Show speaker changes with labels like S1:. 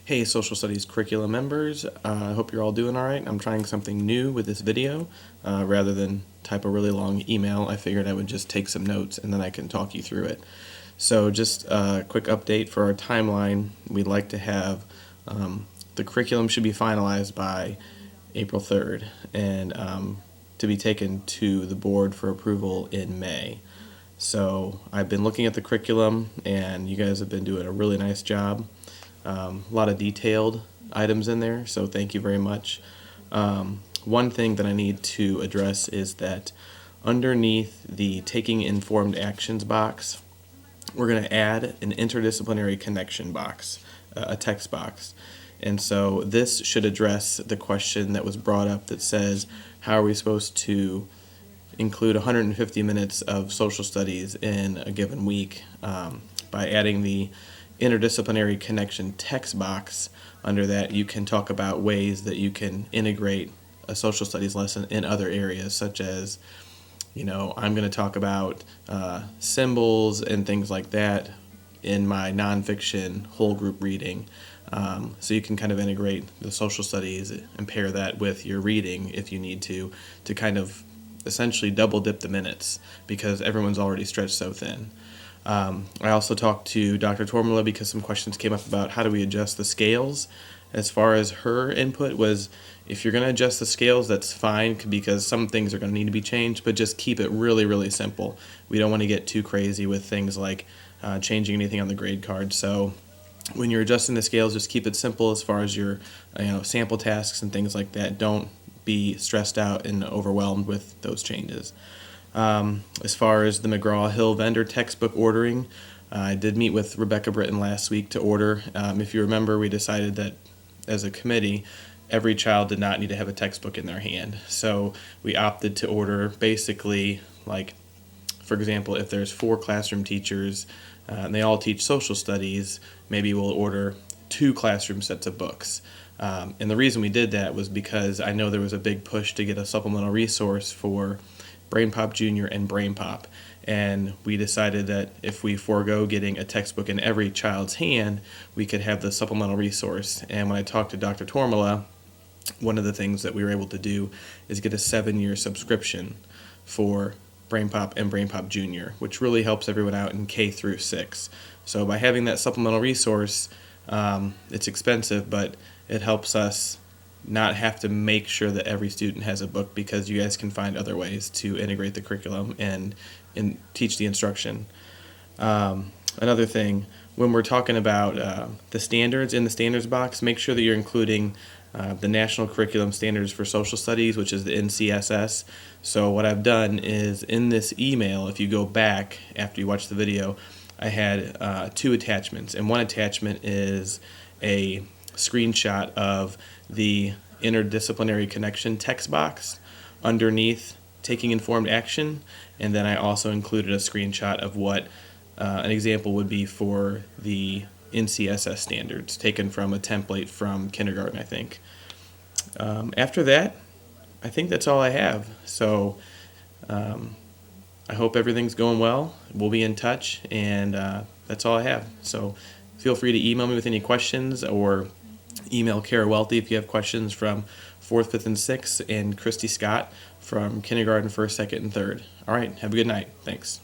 S1: Hey, Social Studies curriculum members, I hope you're all doing all right. I'm trying something new with this video. Rather than type a really long email, I figured I would just take some notes and then I can talk you through it. So just a quick update for our timeline. We'd like to have the curriculum should be finalized by April 3rd and to be taken to the board for approval in May. So I've been looking at the curriculum and you guys have been doing a really nice job. A lot of detailed items in there, so thank you very much. One thing that I need to address is that underneath the Taking Informed Actions box, we're going to add an interdisciplinary connection box, a text box. And so this should address the question that was brought up that says, how are we supposed to include 150 minutes of social studies in a given week by adding the interdisciplinary connection text box. Under that, you can talk about ways that you can integrate a social studies lesson in other areas, such as, I'm going to talk about symbols and things like that in my nonfiction whole group reading. So you can kind of integrate the social studies and pair that with your reading if you need to kind of essentially double dip the minutes because everyone's already stretched so thin. I also talked to Dr. Tormala because some questions came up about how do we adjust the scales. As far as her input was, if you're going to adjust the scales, that's fine because some things are going to need to be changed, but just keep it really, really simple. We don't want to get too crazy with things like changing anything on the grade card. So when you're adjusting the scales, just keep it simple as far as your sample tasks and things like that. Don't be stressed out and overwhelmed with those changes. As far as the McGraw-Hill vendor textbook ordering, I did meet with Rebecca Britton last week to order. If you remember, we decided that as a committee, every child did not need to have a textbook in their hand. So we opted to order basically, like, for example, if there's 4 classroom teachers and they all teach social studies, maybe we'll order 2 classroom sets of books. And the reason we did that was because I know there was a big push to get a supplemental resource for BrainPop Junior and BrainPop, and we decided that if we forego getting a textbook in every child's hand, we could have the supplemental resource. And when I talked to Dr. Tormala, one of the things that we were able to do is get a 7-year subscription for BrainPop and BrainPop Junior, which really helps everyone out in K through 6. So by having that supplemental resource, it's expensive, but it helps us not have to make sure that every student has a book because you guys can find other ways to integrate the curriculum and teach the instruction. Another thing, when we're talking about the standards in the standards box, make sure that you're including the National Curriculum Standards for Social Studies, which is the NCSS. So what I've done is in this email, if you go back after you watch the video, I had 2 attachments, and one attachment is a screenshot of the interdisciplinary connection text box underneath Taking Informed Action, and then I also included a screenshot of what an example would be for the NCSS standards taken from a template from kindergarten, I think. After that, I think that's all I have. So I hope everything's going well. We'll be in touch, and that's all I have. So feel free to email me with any questions or email Kara Welty if you have questions from 4th, 5th, and 6th, and Christy Scott from kindergarten, 1st, 2nd, and 3rd. All right, have a good night. Thanks.